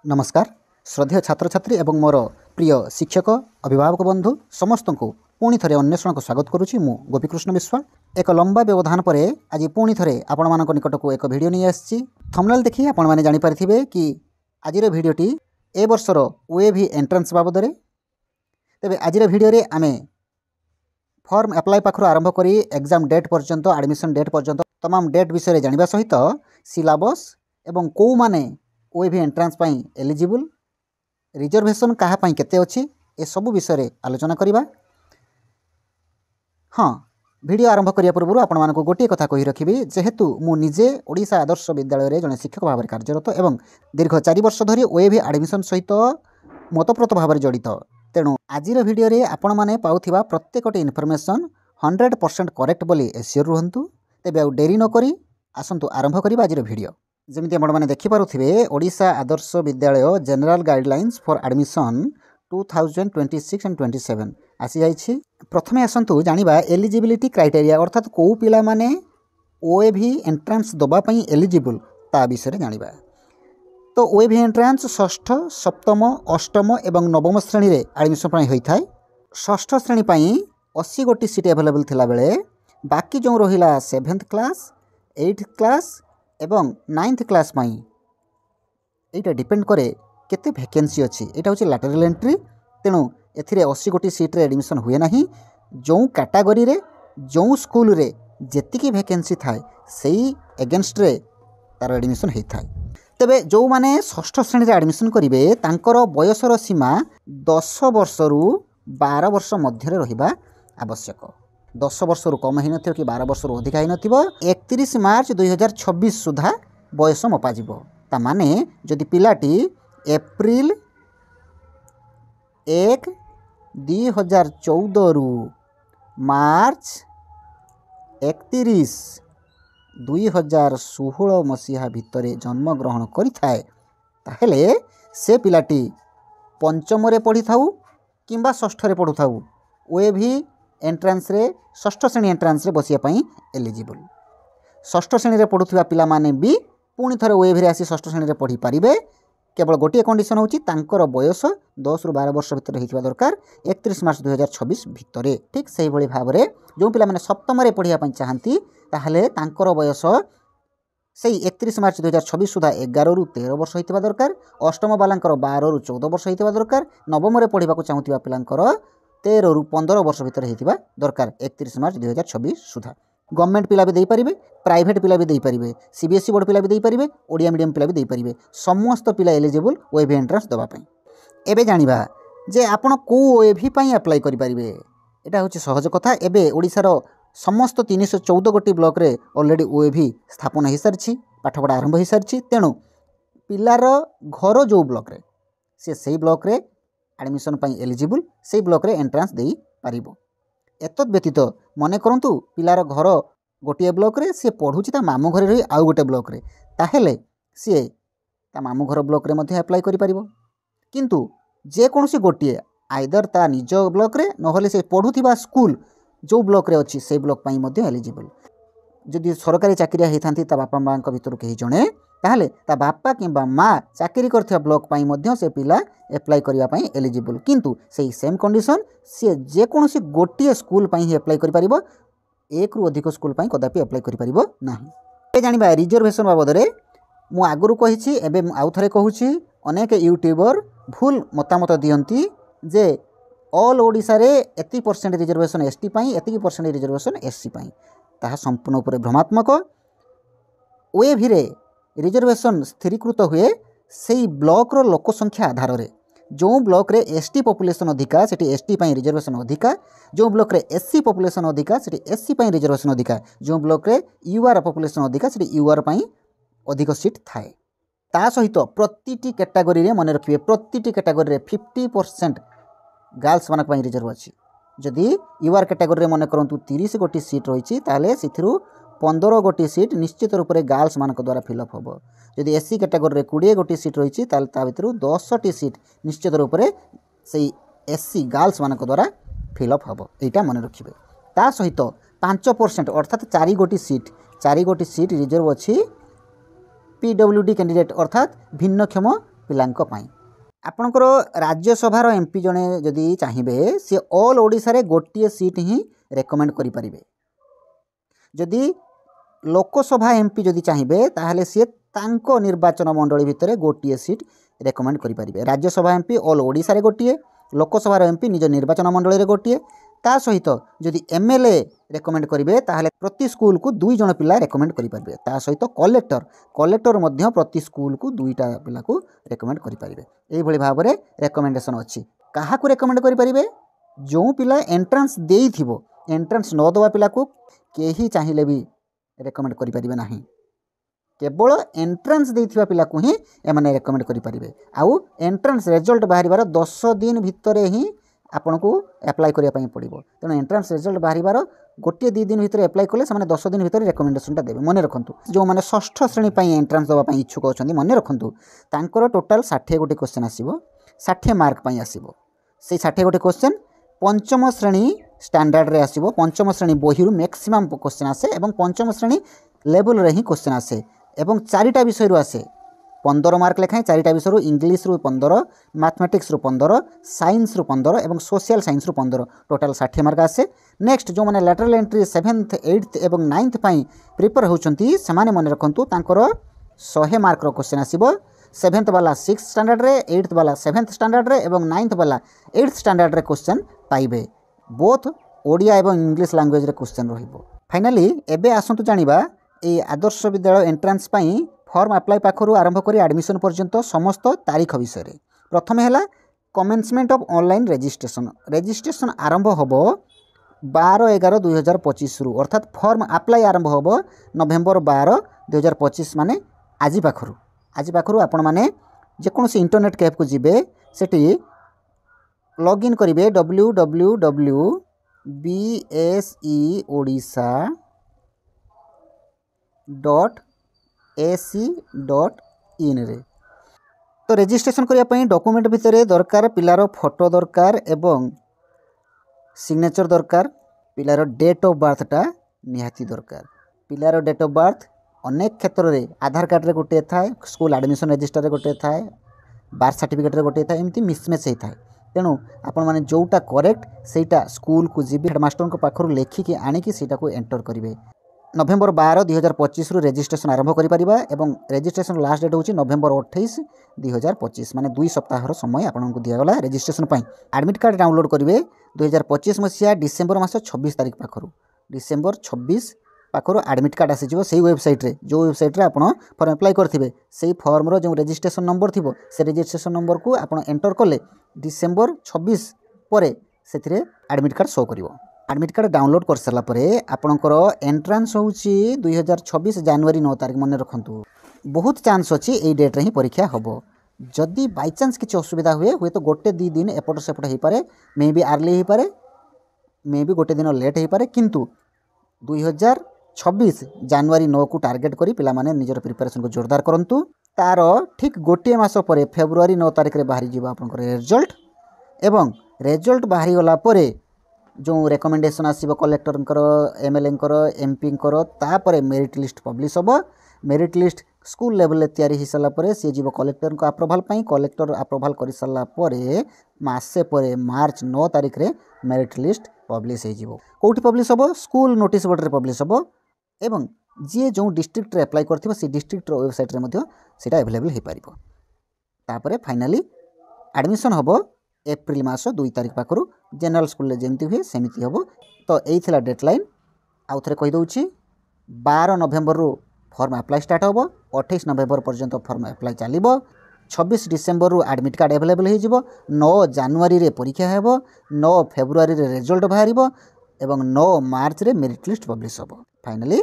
नमस्कार श्रद्धेय छात्र छात्री एवं मोर प्रिय शिक्षक अभिभावक बंधु समस्त को पुणी थे अन्वेषण को स्वागत करुच्ची मु गोपीकृष्ण विश्वा। एक लंबा व्यवधान पर आज पुणी थे आपण मान निकट को एक भिडियो नहीं आसी। थंबनेल देखि आपण माने जानि पारिथिबे कि आजिर भिडियोटी ए वर्षर ओएवी एंट्रेंस बाबद रे। तेबे आजिर भिडियो रे आमे फॉर्म अप्लाई पाखरु आरंभ करी एग्जाम डेट पर्यंत एडमिशन डेट पर्यंत तमाम डेट विषय जानिबा सहित सिलेबस एवं को माने ओएवी एंट्रेंस पाई एलिजिबल रिजर्वेशन कहा पाई केते अछि ए सब विषय रे आलोचना करिबा। हाँ वीडियो आरंभ करिया पूर्व आपण मानको गोटे कथा कहि रखिबी जेहेतु मु निजे ओडिशा आदर्श विद्यालय रे जने शिक्षक भाव कार्यरत एवं दीर्घ 4 वर्ष धरी ओएवी एडमिशन सहित मतप्रत भाव जड़ित तेणु आजिर वीडियो रे आपण माने पाउथिबा प्रत्येकटी इनफॉरमेशन 100% करेक्ट बोली एश्योर रुहंतु। तेबे आ डेरी न करी आसंतु आरंभ करिबा आजिर वीडियो। जमिति आपण माने देखि पारुथिबे Odisha Adarsh Vidyalaya general guidelines for admission 2026 and 27 आसी जाइछि। प्रथमे आसंतु जानिबा एलिजिबिलिटी क्राइटेरिया अर्थात को पिला माने ओएवी एंट्रेंस दबा पई एलिजिबल ता विषय जानिबा। तो ओएवी एंट्रेंस षष्ठ सप्तम अष्टम एवं नवम श्रेणी रे एडमिशन पई होई थाए। षष्ठ श्रेणी पई 80 गोटी सीट अवेलेबल थिला बेले बाकी जो रहिला 7th क्लास 8th क्लास एवं 9th क्लास पई एटा डिपेंड करे केते वैकेंसी अछि। एटा होछि लैटरल एंट्री तेणु एथिरे 80 गोटी सीट रे एडमिशन हुए नाही। जो कैटेगरी रे जो स्कूल रे जेतिकी वैकेंसी थाए सेही अगेंस्ट रे तार एडमिशन हेई थाए। तेबे जो माने षष्ठ श्रेणी रे एडमिशन करिवे तांकर बयसर सीमा 10 वर्ष रु 12 वर्ष मध्य रे रहिबा आवश्यक। 10 वर्ष रु कम हेई नथिबो कि 12 वर्ष रु अधिक हेई नथिबो। 31 मार्च 2026 सुधा बयस मपा जिवो। ता माने जदि पिलाटी एप्रिल 1 2014 रु मार्च 31 2016 मसीहा भितरे जन्म ग्रहण करि थाए ताहेले से पिलाटी पंचम रे पढ़ी थाउ किंबा षष्ठ रे पढ़ु थाउ ओएवी एंट्रेंस रे षष्ठ श्रेणी एंट्रेंस रे बसिया पई एलिजिबल। षष्ठ श्रेणी रे पढ़ुथिबा पिला माने भी पुणी थरे ओएवी रे आसी षष्ठ श्रेणी रे पढ़ी पारिबे। केवल गोटे कंडीशन होची तांकर बयस 10 रु 12 वर्ष भितर हेतिबा दरकार 31 मार्च 2026 भितरे। ठीक सही भली भाव रे जो पिला माने सप्तम रे पढ़िया पई चाहंती ताहले तांकर बयस सेही 31 मार्च 2026 सुधा 11 रु 13 वर्ष हेतिबा दरकार। अष्टम बालांकर 12 रु 14 वर्ष हेतिबा दरकार। नवम रे पढ़िबा को चाहूतिबा पिलांकर 13 रु 15 वर्ष भितर हेतिबा दरकार 31 मार्च 2026 सुधा। गवर्नमेंट पिला भी दे पारिबे प्राइवेट पिला भी दे पारिबे सीबीएसई बोर्ड पिला भी दे पारिबे ओडिया मीडियम पिला भी दे पारिबे समस्त पिला एलिजिबल ओएवी एंट्रेंस दबा पई। एबे जानिबा जे आपण को ओएवी पई अप्लाई करि पारिबे एटा होछि सहज कथा। एबे ओडिसा रो समस्त 314 गोटी ब्लॉक रे ऑलरेडी ओएवी स्थापन हो सारछि पाठपढ़ा आरंभ हो सारछि। तेणु पिलार घर जो ब्लॉक रे से सही ब्लॉक रे एडमिशन पई एलिजिबल से ब्लॉक रे एंट्रेंस देई पारिबो। एतद व्यतीत मने करंतु पिलार घर गोटे ब्लॉक रे से पढ़ुछि ता मामू घर रही आउ गोटे ब्लॉक रे ताहेले सी ता मामू घर ब्लॉक रे मध्ये अप्लाई करि पारिबो। किंतु जे कोनोसी गोटे आइदर ता निज ब्लॉक रे नहले से पढ़ुथिबा स्कूल जो ब्लॉक रे अछि से ब्लॉक पई मध्ये एलिजिबल। जदि सरकारी चाकरिया हेथांती ता बापा मां भितर केही जणे ताहले ता बापा किंबा माँ चाकरी करथिबा ब्लॉक पई मध्ये से पिला अप्लाई करिया पई एलिजिबल। किंतु सेही सेम कंडीशन से जे कोनोसी गोटे स्कूल पई ही अप्लाई करि पारिबो एक रु अधिक स्कूल पई कदापि अप्लाई करि पारिबो नाही। ए जानिबा रिजर्वेशन बाबद रे मु आगुरु कहिछि एबे आउ थरे कहूछि अनेक यूट्यूबर भूल मतामत दियंती जे ऑल ओडिसा रे 80% रिजर्वेशन एसटी पई 80% रिजर्वेशन एससी पई ताहा संपूर्ण ऊपर भ्रमात्मक। ओएवी रे रिजर्वेशन स्थिरीकृत हुए सेही ब्लॉक रो लोक संख्या आधार रे जो ब्लॉक रे एसटी पॉपुलेशन अधिका सेठी एसटी पई रिजर्वेशन अधिका जो ब्लॉक रे एससी पॉपुलेशन अधिका सेठी एससी पई रिजर्वेशन अधिका जो ब्लॉक रे यूआर पॉपुलेशन अधिका सेठी यूआर पई अधिक सीट थाए। ता सहित प्रतिटी कैटेगरी रे मने रखिबे प्रतिटी कैटेगरी रे 50% गर्ल्स मानक पई रिजर्व अछि। जदि यूआर कैटेगरी रे मने करंतु 30 गोटी सीट रहिछि ताले सिथिरु 15 गोटी सीट निश्चित रूप से गर्ल्स मान द्वारा फिलअप हम। जदि एससी कैटेगरी रे 20 गोटी सीट रही ता भितर 10टी सीट निश्चित रूप से एससी गर्ल्स मान द्वारा फिलअप हम यहाँ मन रखिए। ता सहित 5% अर्थात 4 गोटी सीट रिजर्व अच्छी पीडब्ल्यूडी कैंडिडेट अर्थात भिन्नक्षम पिलांक पाई आपणकर राज्यसभार एमपी जड़े जदि चाहिए सी ऑल ओडिशा रे गोटे सीट ही रेकमेंड करें जदि लोकसभा एमपी जदि चाहिए ताहले सी तांको निर्वाचन मंडली भितर गोटे सीट रेकमेंड करें राज्यसभा एमपी ऑल ओडिशा रे गोटे लोकसभा एमपी निज निर्वाचन मंडली रे गोटे ता सहित जदि एमएलए रेकमेंड करेंगे ताहले प्रति स्कूल को 2 जन पिला रेकमेंड करेंगे ता सहित कलेक्टर मध्य प्रति स्कूल को 2टा पिला को रेकमेंड करेंगे यही भाव में रेकमेंडेशन अच्छी क्या रेकमेंड करेंगे जो पिला एंट्रांस देइथिबो एंट्रांस न दवा पिला को केही चाहिए भी रेकमेंड करें ना केवल एंट्रांस देइथिबा पिला को ही एमाने रेकमेंड करें आउ एंट्रांस रिजल्ट बाहर 10 दिन भितर ही आपन को एप्लाई करने पड़ो तेणु एंट्रांस रिजल्ट बाहर गोटे 2 दिन भितर एप्लाई कले से 10 दिन भितर रेकमेंडेशनटा देवे मन रखु जो मैंने षष्ठ श्रेणी एंट्रांस देवाई इच्छुक अच्छा मन रखु तांकर टोटाल 60 गोटे क्वेश्चन आसो 60 मार्क आसो से 60 गोटे क्वेश्चन पंचम श्रेणी स्टैंडर्ड रे आसो पंचम श्रेणी बही मैक्सिमम क्वेश्चन आसे और पंचम श्रेणी लेवल रे ही क्वेश्चन आसे एवं 4टा विषय आसे 15 मार्क लेखाएं 4टा विषय इंग्लिश रु 15 मैथमेटिक्स रु 15 साइंस रु 15 एवं सोशल साइंस रु 15 टोटाल 60 मार्क आसे नेक्स्ट जो मैंने लैटरल एंट्री 7th 8th एवं 9th पाई प्रिपेयर होचंती से मन रखु तांकर 100 मार्क क्वेश्चन आसीबो 7th वाला 6th स्टैंडर्ड रे 8th वाला 7th स्टैंडर्ड रे एवं 9th वाला 8th स्टैंडर्ड रे क्वेश्चन पाइबे बोथ ओडिया एवं इंग्लिश लैंग्वेज रे क्वेश्चन रहिबो फाइनली एबे आसंतु जानिबा ए आदर्श विद्यालय एंट्रांस पाई फॉर्म अप्लाई पाखरु आरंभ करी एडमिशन पर्यंत समस्त तारीख विषय रे प्रथम हैला कमेंसमेंट ऑफ ऑनलाइन रजिस्ट्रेशन आरंभ होबो 12/11/2025 रु अर्थात फॉर्म अप्लाई आरंभ होबो नवेम्बर 12/2025 माने आज पाखरु आपण माने जेकोसी इंटरनेट कैफ को जिबे सेठी लॉगिन करिवे www.beseodisha.ac.in रे तो रजिस्ट्रेशन करने डॉक्यूमेंट भितर दरकार पिलार फोटो दरकार एवं सिग्नेचर दरकार पिलार डेट ऑफ बर्थटा निहाती दरकार पिलार डेट ऑफ बर्थ अनेक क्षेत्र में आधार कार्ड रे गोटे थाए स्कूल एडमिशन रजिस्टर रे गोटे थाए बार्थ सर्टिफिकेट रे गोटे थाए एमती मिसमैच होता है तेणु आपण मैंने जोटा करेक्ट सेटा स्कूल को जी हेडमास्टर को पाखर लेखिकी आणिकी सेटा को एंटर करेंगे नवेम्बर 12/2025 रु रजिस्ट्रेशन आरंभ करिपारिबा एवं रजिस्ट्रेशन लास्ट डेट होची नवेम्बर 28/2025 माने 2 सप्ताहर समय आपनको दियागला रजिस्ट्रेशन पई एडमिट कार्ड डाउनलोड करिवे 2025 मसिया डिसेंबर मास 26 तारिख पाखरु डिसेंबर 26 पाखरु एडमिट कार्ड आसी जिवो सेही वेबसाइट रे जो वेबसाइट रे आपण फॉर्म अप्लाई करथिबे सेही फॉर्म रो जो रजिस्ट्रेशन नंबर थिबो से रजिस्ट्रेशन नंबर को आपण एंटर करले डिसेंबर 26 परे सेथिरे एडमिट कार्ड शो करिवो एडमिट कार्ड डाउनलोड कर सारा पर आपणकर एंट्रांस होची 2026 जनवरी 9 तारिख मन रखु बहुत चांस अच्छी यही डेट रे ही परीक्षा हम जदि बाय चांस किसी असुविधा हुए तो गोटे 2 दिन एपट सेपट हो पारे मे बी आर्ली हो पारे मे बी गोटे दिन लेट हो पारे किंतु 2026 जनवरी 9 को टार्गेट करी पिला माने निजर प्रिपरेशन को जोरदार करंतु तार ठीक गोटे मास पर फेब्रुआरी 9 तारिख रे बाहरी जीवा आपनकर रिजल्ट एवं रिजल्ट बाहरी गला परे जो रेकमेंडेशन आसीबो कलेक्टर एमएलए एमपी तापर मेरिट लिस्ट पब्लिश हम मेरिट लिस्ट स्कूल लेवल तैयारी हो सारा पर सी जीव कलेक्टर को अप्रूवाल कलेक्टर अप्रूवाल कर सारा मसे पर मार्च 9 तारिख रे मेरिट लिस्ट पब्लिश हो कौटी पब्लिश हम स्कूल नोटिस बोर्ड रे पब्लिश हम एवं जी जो डिस्ट्रिक्ट रे अप्लाई करथिबो से डिस्ट्रिक्ट वेबसाइट रे मध्य सेटा अवेलेबल हो पारिबो तापर फाइनली एडमिशन हम एप्रिल मास 2 तारिख पाखरु जनरल स्कूल जमती हुए सेमती हम तो यही डेडलाइन आउ थे कहीदे 12 नवेम्बर रु फॉर्म अप्लाई स्टार्ट हम 28 नवेम्बर पर्यंत फॉर्म अप्लाई चलो 26 डिसेम्बर रु एडमिट कार्ड अवेलेबल हो 9 जनवरी रे परीक्षा हेब 9 फेब्रुआरी रे रिजल्ट बाहर एवं 9 मार्च रे मेरिट लिस्ट पब्लिश हम फाइनली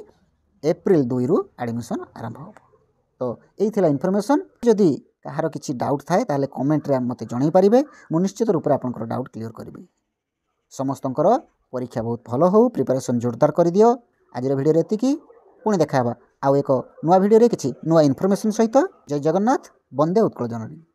एप्रिल 2 रु एडमिशन आरंभ हो तो यही इनफॉरमेशन जदि कहार किसी डाउट थाए ताले कमेंट रे मते जणाई पारिबे मु निश्चित रूप से आपनकर डाउट क्लियर करिबे समस्तंकर परीक्षा बहुत भलो हो प्रिपरेशन जोरदार कर दियो आज वीडियो रे एतिकी पुणी देखा आउ एक नुआ वीडियो रे किछि नुआ इनफॉरमेशन सहित जय जगन्नाथ वंदे उत्कल जननी।